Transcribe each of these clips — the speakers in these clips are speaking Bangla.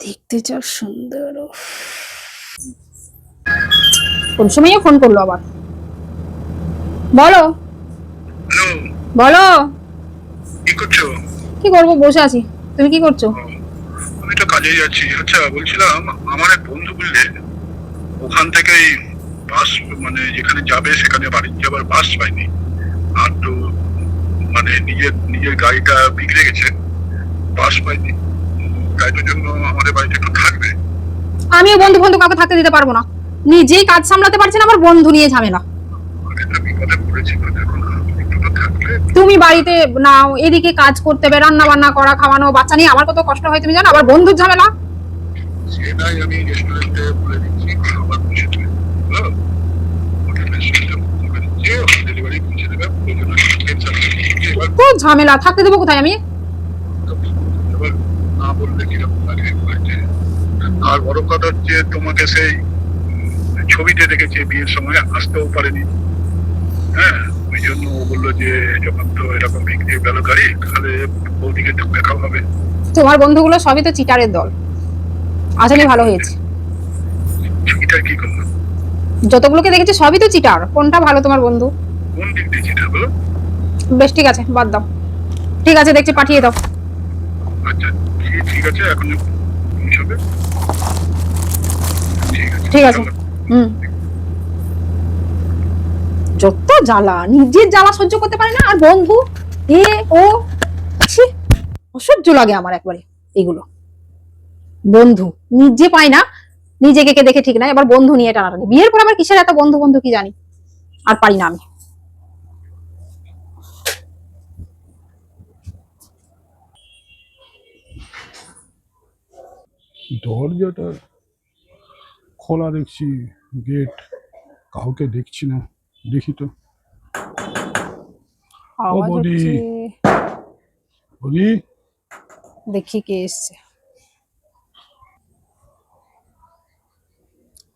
দেখতে যা সুন্দর। কোন সময় ফোন করলো আবার? বলো হ্যালো, বলো। কি করছো? কি করবো, বসে আছি। তুমি কি করছো? আমি তো কাজে যাচ্ছি। আচ্ছা, বলছিলাম আমার এক বন্ধু বুঝলে ওখান থেকেই বাস, মানে যেখানে যাবে সেখানে বাড়ি যাবার বাস পাইনি। আর তো মানে নিজের নিজের গাড়িটা বিগড়ে গেছে, বাস পাইনি। গাড়িটার জন্য আমাদের বাড়িতে একটু থাকবে। আমিও বন্ধু বন্ধু কাউকে থাকতে দিতে পারবো না। নিজেই কাজ সামলাতে পারছি না, আবার বন্ধু নিয়ে ঝামেলা। আমি একটা বিপদে পড়েছি তো, দেখো না, একটু তো থাকলে। তুমি বাড়িতে নাও, এদিকে কাজ করতে হবে, রান্না বান্না করা, খাওয়ানো, বাচ্চা নিয়ে আমার কত কষ্ট হয় তুমি জানো, আবার বন্ধুর ঝামেলা। সেটাই আমি রেস্টুরেন্টে বলে দিচ্ছি খাবার পৌঁছে দেবে। বুঝলো? হোটেল রেস্টুরেন্টে বলে দিচ্ছি ডেলিভারি পৌঁছে দেবে, ওই জন্য টেনশন নেই। এবার তো ঝামেলা, থাকতে দেবো কোথায় আমি? এবার না বললে কিরকম লাগে বাড়িতে। আর বড় কথা হচ্ছে তোমাকে সেই ছবিতে দেখেছে, বিয়ের সময় আসতেও পারেনি। হ্যাঁ, ওই জন্য ও বললো যে যখন তো এরকম বিক্রি গেল গাড়ি, তাহলে বৌদিকে একটু দেখা হবে। তোমার বন্ধুগুলো সবই তো চিটারের দল। আসলে ভালো হয়েছে। ছবিটা কি করলো? যতগুলোকে দেখেছি সবই তো চিটার, কোনটা ভালো তোমার বন্ধু? কোন দিক দিয়ে চিঠা বলো? বেশ, ঠিক আছে, বাদ দাও। ঠিক আছে, দেখছি, পাঠিয়ে দাও। আচ্ছা, ঠিক আছে, এখন পৌঁছবে। ঠিক আছে, ঠিক আছে। চলো। হুম। যত জ্বালা, নিজের জ্বালা সহ্য করতে পারে না, আর বন্ধু এ ও, ছি, অসহ্য লাগে আমার একবারে এগুলো। বন্ধু নিজে পায় না, নিজেকে কে দেখে ঠিক নাই, আবার বন্ধু নিয়ে টানাটানি। বিয়ের পর আবার কিসের এত বন্ধু বন্ধু কি জানি, আর পারি না আমি। দরজাটা খোলা দেখছি, গেট, কাউকে দেখছি না। দেখি তো। ও আওয়াজ বৌদি, হচ্ছে। বৌদি, দেখি কে এসছে।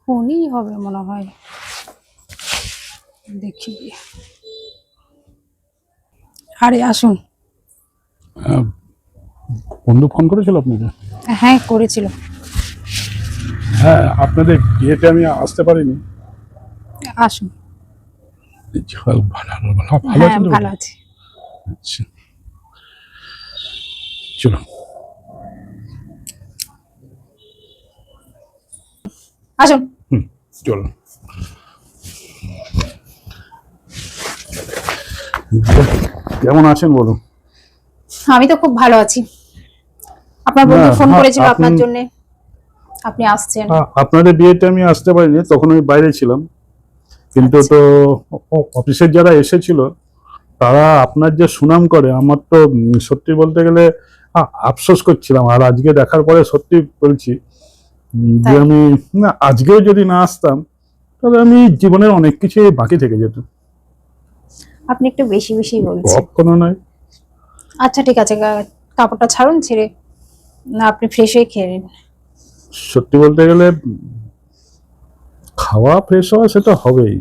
ফোনই হবে মনে হয়, দেখি। আরে আসুন। আহ, বন্ধু ফোন করেছিল আপনাকে? হ্যাঁ, করেছিল। হ্যাঁ, আপনাদের গেটে আমি আসতে পারিনি। আসুন। ভালো ভালো ভালো ভালো হ্যাঁ, আছেন তো ভালো বৌদি? আছে। আচ্ছা, চলো। আসুন। হুম, চলো। কেমন আছেন বলুন? আমি তো খুব ভালো আছি। আপনার বন্ধু ফোন করেছিল আপনার জন্য, আপনি আসছেন। আপনাদের বিয়েতে আমি আসতে পারিনি, তখন আমি বাইরে ছিলাম। কিন্তু আচ্ছা। তো অফিসের যারা এসেছিল তারা আপনার যে সুনাম করে, আমার তো সত্যি বলতে গেলে আফসোস করছিলাম। আর আজকে দেখার পরে সত্যি বলছি যে তাই? আমি, না, আজকেও যদি না আসতাম তাহলে আমি জীবনের অনেক কিছু বাকি থেকে যেত। আপনি একটু বেশি বেশি বলছেন। কপ কোনো নয়। আচ্ছা ঠিক আছে, কাপড়টা ছাড়ুন, ছেড়ে না আপনি ফ্রেশ হয়ে খেয়ে নিন। সত্যি বলতে গেলে খাওয়া ফ্রেশ হওয়া সেটা হবেই,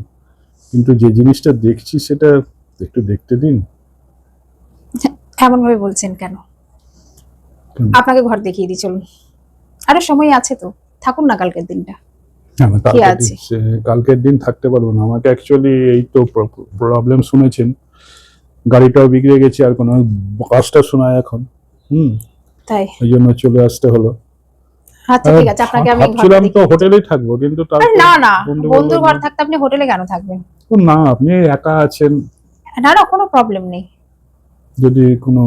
কিন্তু যে জিনিসটা দেখছি সেটা একটু দেখতে দিন। এমন ভাবে বলছেন কেন? কেন? আপনাকে ঘর দেখিয়ে দিই, চলুন। আরে সময় আছে তো, থাকুন না কালকের দিনটা। আমি কি কালকের দিন, আছে? কালকের দিন থাকতে পারবো না। আমাকে অ্যাকচুয়ালি এই তো প্রবলেম শুনেছেন, গাড়িটাও বিগড়ে গেছে, আর কোনো কাজটা শোনায় এখন। হুম, তাই? ওই জন্য চলে আসতে হলো। আচ্ছা ঠিক আছে, আপনাকে আমি ঘরটা ভাবছিলাম তো দেখিয়ে দিচ্ছি। হোটেলেই থাকবো, কিন্তু আরে তারপর না না, বন্ধু বললো বন্ধুর না। ঘর থাকতে আপনি হোটেলে কেন থাকবেন? ও না, আপনি একা আছেন, না না, কোনো প্রবলেম নেই। যদি কোনো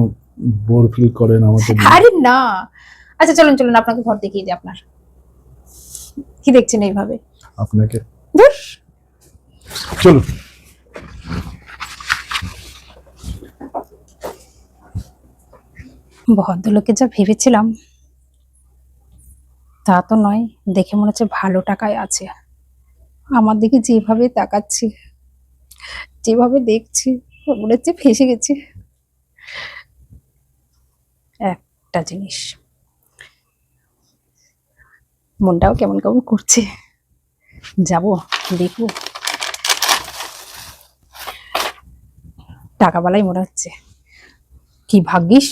বোর ফিল করেন আমাকে নিয়ে। আরে না। আচ্ছা চলুন চলুন, আপনাকে ঘর দেখিয়ে দিই আপনার। কি দেখছেন এইভাবে? আপনাকে, ধুস। চলুন। ভদ্রলোকে যা ভেবেছিলাম তা তো নয়। দেখে মনে হচ্ছে ভালো টাকায় আছে। আমার দিকে যেভাবে তাকাচ্ছি, যেভাবে দেখছি, মনে হচ্ছে ফেঁসে গেছি। একটা জিনিস, মনটাও কেমন কেমন করছে। যাব, দেখবো। টাকাওয়ালাই মনে হচ্ছে। কি ভাগ্যিস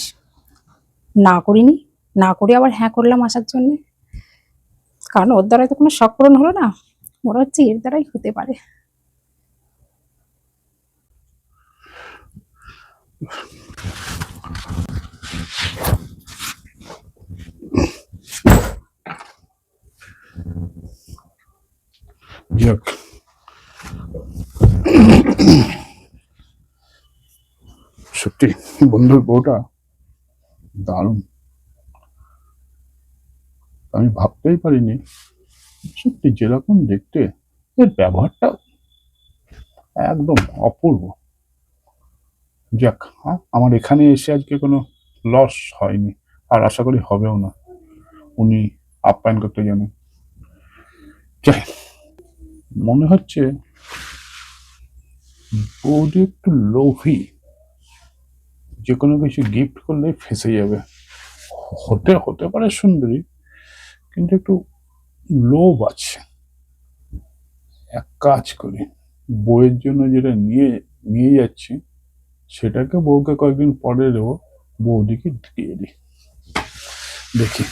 না করিনি, না করে আবার হ্যাঁ করলাম আসার জন্য। কারণ ওর দ্বারাই তো কোনো শখ পূরণ হলো না, ওরা হচ্ছে এর দ্বারাই হতে পারে। যাক, সত্যি বন্ধুর বউটা দারুণ, আমি ভাবতেই পারিনি সত্যি যেরকম দেখতে এর ব্যবহারটা একদম অপূর্ব। যাক, আমার এখানে এসে আজকে কোনো লস হয়নি, আর আশা করি হবেও না। উনি আপ্যায়ন করতে জানেন। যাই, মনে হচ্ছে বৌদি একটু লোভী, যে কোনো কিছু গিফট করলে ফেঁসে যাবে। হতে হতে পারে সুন্দরী, কিন্তু একটু লোভ আছে। এক কাজ করি, বউয়ের জন্য যেটা নিয়ে নিয়ে যাচ্ছি সেটাকে বউকে কয়েকদিন পরে দেবো, বৌদিকে দিয়ে দিই। দেখি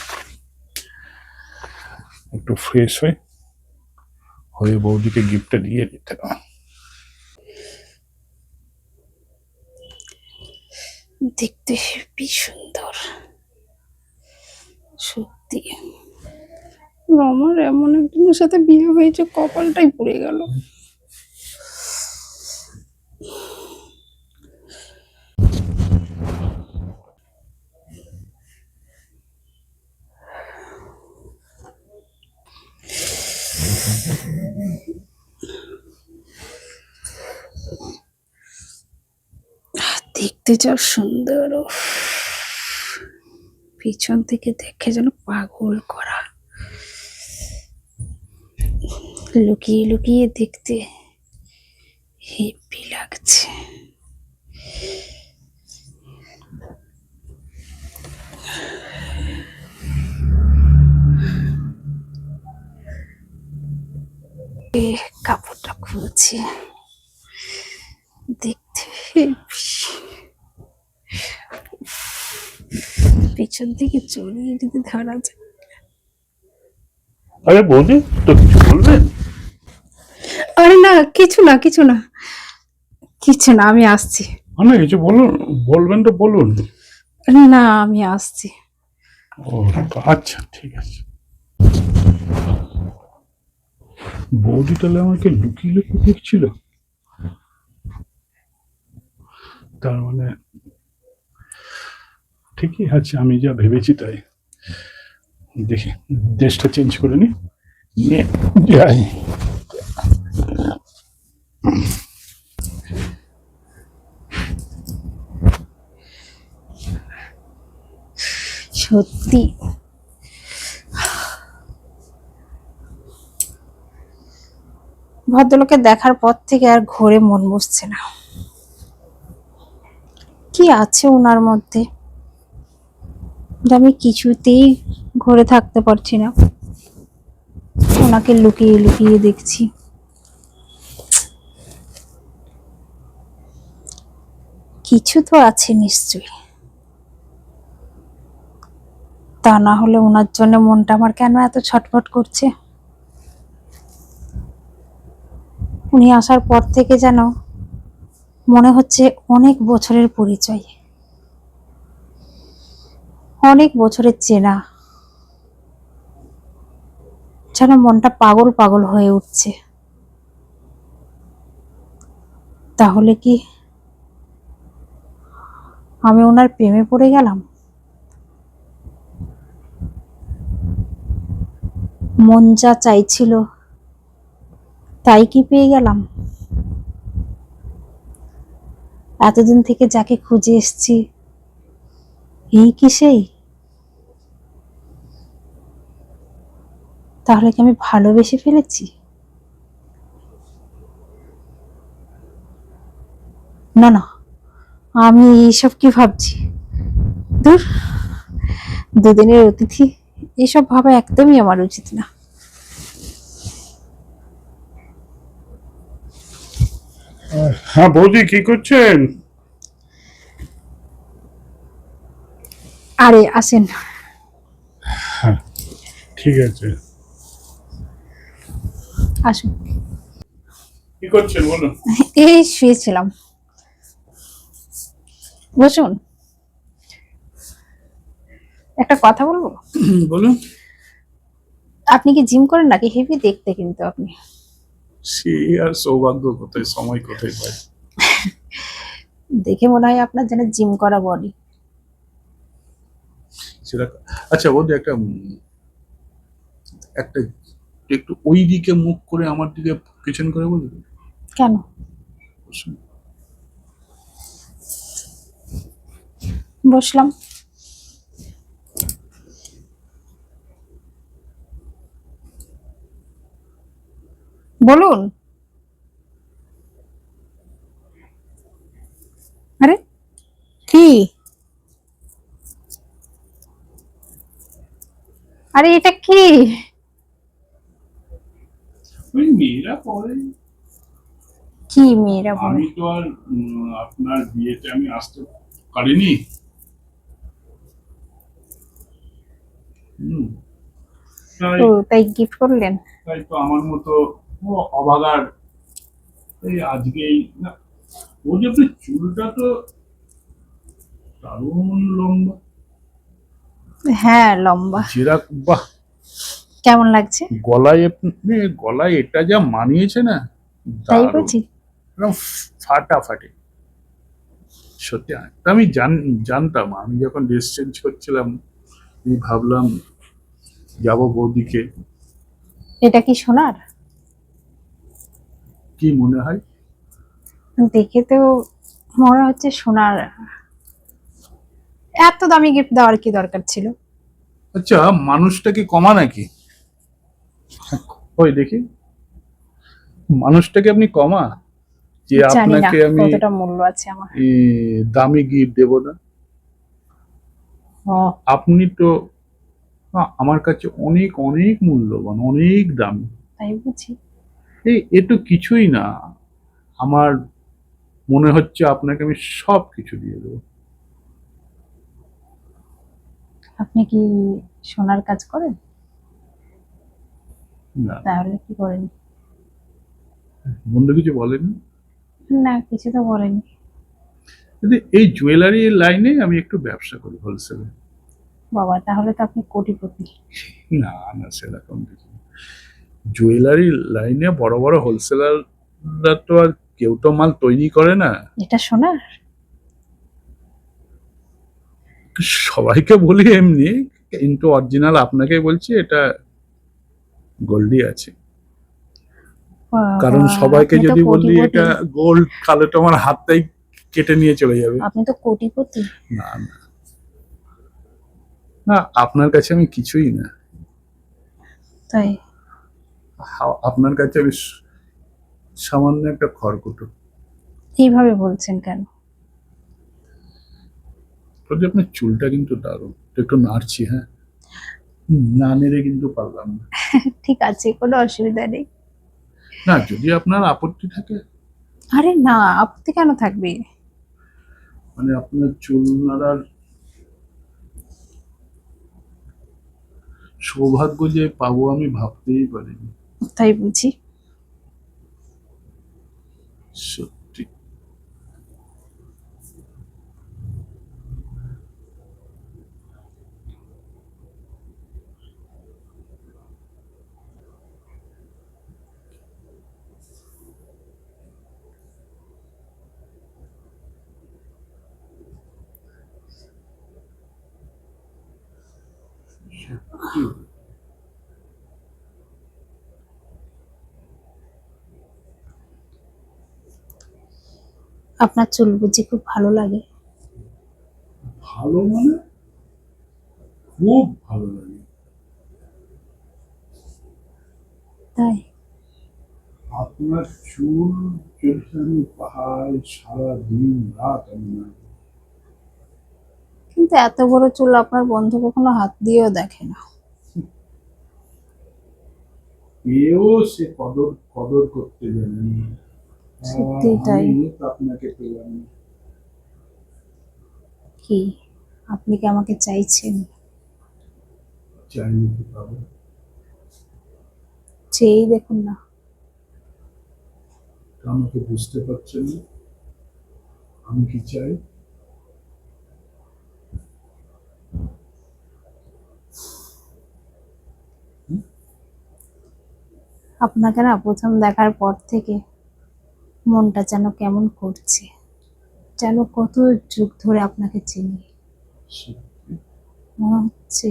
একটু ফ্রেশ হয়ে বৌদিকে গিফটটা দিয়ে দিতে হবে। দেখতে হেবি সুন্দর সত্যি। আমার এমন একজনের সাথে বিয়ে হয়েছে, কপালটাই পুড়ে গেল। দেখতে যা সুন্দর, উফ, পিছন থেকে দেখে যেন পাগল করা, লুকিয়ে লুকিয়ে দেখতে হেভি লাগছে। কাপড়টা খুলছি, দেখতে হেভি। পিছন থেকে জড়িয়ে যদি ধরা যায়। আরে বৌদি, তো কিছু বলবেন? আরে না, কিছু না কিছু না কিছু না, আমি আসছি। না কিছু বলুন, বলবেন তো বলুন। না, আমি আসছি। ও আচ্ছা, ঠিক আছে। বৌদি তাহলে আমাকে লুকিয়ে লুকিয়ে দেখছিল, তার মানে ঠিকই আছে, আমি যা ভেবেছি তাই। দেখি দেশটা চেঞ্জ করে নি, নিয়ে যাই। সত্যি ভদ্রলোকে দেখার পর থেকে আর ঘরে মন বসছে না। কি আছে ওনার মধ্যে যে আমি কিছুতেই ঘরে থাকতে পারছি না, ওনাকে লুকিয়ে লুকিয়ে দেখছি। কিছু তো আছে নিশ্চয়ই, তা না হলে ওনার জন্য মনটা আমার কেন এত ছটফট করছে। উনি আসার পর থেকে যেন মনে হচ্ছে অনেক বছরের পরিচয়, অনেক বছরের চেনা, যেন মনটা পাগল পাগল হয়ে উঠছে। তাহলে কি আমি ওনার প্রেমে পড়ে গেলাম? মন যা চাইছিল তাই কি পেয়ে গেলাম? এতদিন থেকে যাকে খুঁজে এসেছি, এই কি সেই? তাহলে কি আমি ভালোবেসে ফেলেছি? না না, আমি এইসব কি ভাবছি? দূর, দুদিনের অতিথি, এসব ভাবা একদমই আমার উচিত না। হ্যাঁ বৌদি, কি করছেন? আরে আসেন। হ্যাঁ ঠিক আছে। আসুন। কি করছেন বলুন? এই শুয়েছিলাম, বসুন। একটা কথা বলবো? বলুন। আপনি কি জিম করেন নাকি? হেভি দেখতে কিন্তু আপনি। সে আর সৌভাগ্য কোথায়, সময় কোথায় পাই। দেখে মনে হয় আপনার যেন জিম করা বডি। সেটা আচ্ছা বলতে একটা একটা একটু ওই দিকে মুখ করে আমার দিকে পিছন করে বলবে। কেন? বসলাম। বলুন। আরে কি? আরে এটা কি? ওই মেয়েরা পরে, কি মেয়েরা বলে? আমি তো আর আপনার বিয়েতে আমি আসতে পারিনি। হুম, তাই ও তাই গিফট করলেন? তাই তো আমার মতো অভাগার এই আজকেই না। ও যে আপনার চুলটা তো দারুণ লম্বা, হ্যাঁ লম্বা। যেরকম বাহ, কেমন লাগছে? গলায় গলায় এটা যা মানিয়েছে না, তাই দারুণ, বুঝি? একদম ফাটাফাটি। সত্যি আমি জানতাম, আমি যখন ড্রেস চেঞ্জ করছিলাম আমি ভাবলাম যাবো বৌদিকে। এটা কি সোনার? কি মনে হয়? দেখে তো মনে হচ্ছে সোনার। এত দামি গিফট দেওয়ার কি দরকার ছিল? আচ্ছা, মানুষটা কি কমা নাকি? ওই দেখি, মানুষটাকে আপনি কমা যে জানি না আপনাকে আমি কতটা মূল্য আছে আমার। দামি গিফট দেব না? আপনি তো আমার কাছে অনেক অনেক মূল্যবান, অনেক দামি। তাই বুঝি? এ তো কিছুই না। আমার মনে হচ্ছে আপনাকে আমি সব কিছু দিয়ে দেবো। আপনি কি সোনার কাজ করেন? না, তাহলে কি করেন? মন্দ কিছু বলেনি। না কিছু তো বলেনি। কিন্তু এই জুয়েলারি লাইনে আমি একটু ব্যবসা করি, হোলসেলে। বাবা তাহলে তো আপনি কোটিপতি। না না, সেরকম কিছু না। জুয়েলারি লাইনে বড় বড় হোলসেলাররা তো আর কেউ তো মাল তৈরি করে না। এটা সোনার? সবাইকে বলি এমনি, কিন্তু অরিজিনাল আপনাকে বলছি এটা গোল্ডই আছে। কারণ বাবা, সবাইকে আপনি তো যদি বললি কোটিপতি। এটা গোল্ড, তাহলে তো আমার হাতটাই কেটে নিয়ে চলে যাবে। আপনি তো কোটিপতি। না না না, আপনার কাছে আমি কিছুই না। তাই? আপনার কাছে আমি সামান্য একটা খড়কুটো। এইভাবে বলছেন কেন? তবে আপনার চুলটা কিন্তু দারুণ, একটু নাড়ছি, হ্যাঁ, না নেড়ে কিন্তু পারলাম না। ঠিক আছে, কোনো অসুবিধা নেই। না, যদি আপনার আপত্তি থাকে। আরে না, আপত্তি কেন থাকবে? মানে আপনার চুল নাড়ার সৌভাগ্য যে পাবো আমি ভাবতেই পারিনি। তাই বুঝি? সত্যি। সত্যি। আপনার চুল বুঝি খুব ভালো লাগে? ভালো মানে খুব ভালো লাগে। তাই? আপনার চুল যদি আমি পাহাড় সারা দিন রাত আমি নাড়বো। কিন্তু এত বড় চুল আপনার বন্ধু কখনো হাত দিয়েও দেখে না। এও সে কদর কদর করতে জানি। সত্যি তাই? আমি তো আপনাকে পেলাম না। কি আপনি কি আমাকে চাইছেন? চাইলে কি পাবো? চেয়েই দেখুন না। আমাকে বুঝতে পারছেন না আমি কি চাই? আপনাকে না প্রথম দেখার পর থেকে মনটা যেন কেমন করছে, যেন কত যুগ ধরে আপনাকে চিনি। সত্যি? মনে হচ্ছে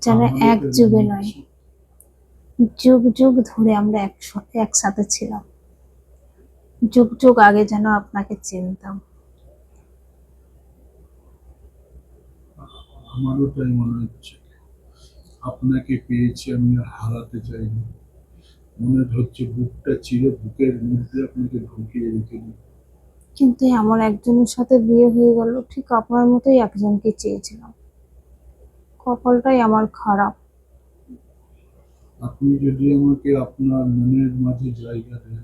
যেন আমারও এক তো যুগে মনে নয়, হচ্ছে। যুগ যুগ ধরে আমরা একসাথে ছিলাম। যুগ যুগ আগে যেন আপনাকে চিনতাম। আমারও তাই মনে হচ্ছে। আপনাকে পেয়েছি আমি আর হারাতে চাইনি। মনে হচ্ছে বুকটা চিরে বুকের মধ্যে আপনাকে ঢুকিয়ে রেখে দিই। কিন্তু এমন একজনের সাথে বিয়ে হয়ে গেল, ঠিক আপনার মতোই একজনকে চেয়েছিলাম। কপালটাই আমার খারাপ। আপনি যদি আমাকে আপনার মনের মাঝে জায়গা দেন,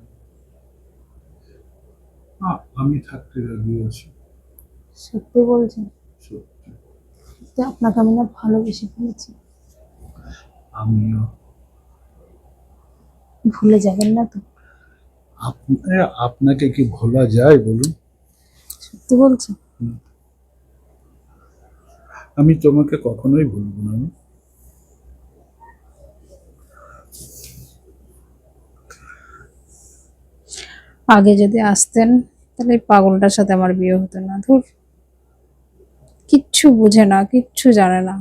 আমি থাকতে রাজি আছি। সত্যি বলছেন? সত্যি। তো আপনাকে আমি না ভালোবেসে ফেলেছি। আমিও। ভুলে যাবেন না তো? আপনাকে কি ভোলা যায় বলুন? সত্যি বলছেন? আমি তোমাকে কখনোই ভুলবো না। আগে যদি আসতেন তাহলে এই পাগলটার সাথে আমার বিয়ে হতো না। ধুর, কিচ্ছু বুঝে না, কিচ্ছু জানে না,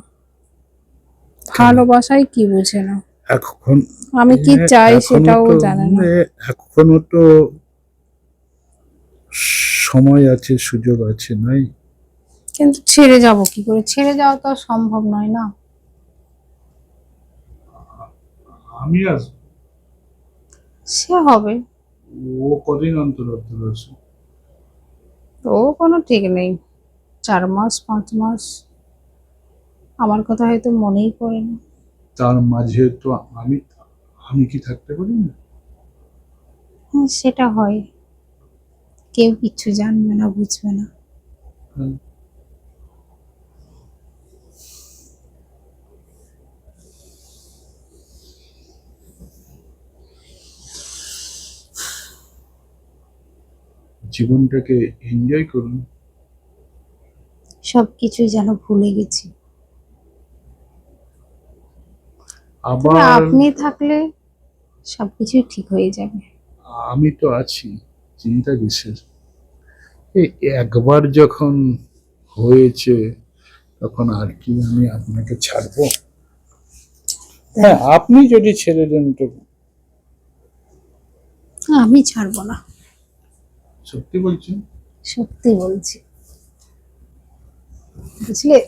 ভালোবাসাই কি বুঝে না। এখন আমি কি চাই এখনো সেটাও তো জানে না। এখনো তো সময় আছে, সুযোগ আছে, নাই? কিন্তু ছেড়ে যাব কি করে? ছেড়ে যাওয়া তো আর সম্ভব নয় না। আমি আসবো। সে হবে। ও কদিন অন্তর অন্তর আছে? তো কোনো ঠিক নেই, 4 মাস 5 মাস, আমার কথা হয়তো মনেই পড়ে না। তার মাঝে তো আমি আমি কি থাকতে পারি না? হ্যাঁ, সেটা হয়। কেউ কিচ্ছু জানবে না, বুঝবে না। হ্যাঁ। জীবনটাকে এনজয় করুন। সবকিছুই যেন ভুলে গেছি। তবে আবার আপনি থাকলে সবকিছুই ঠিক হয়ে যাবে। আমি তো আছি, চিন্তা কিসের? এই একবার যখন হয়েছে তখন আর কি আমি আপনাকে ছাড়বো? হ্যাঁ, আপনি যদি ছেড়ে দেন তো। আমি ছাড়বো না। সত্যি বলছেন? সত্যি বলছি, বুঝলে?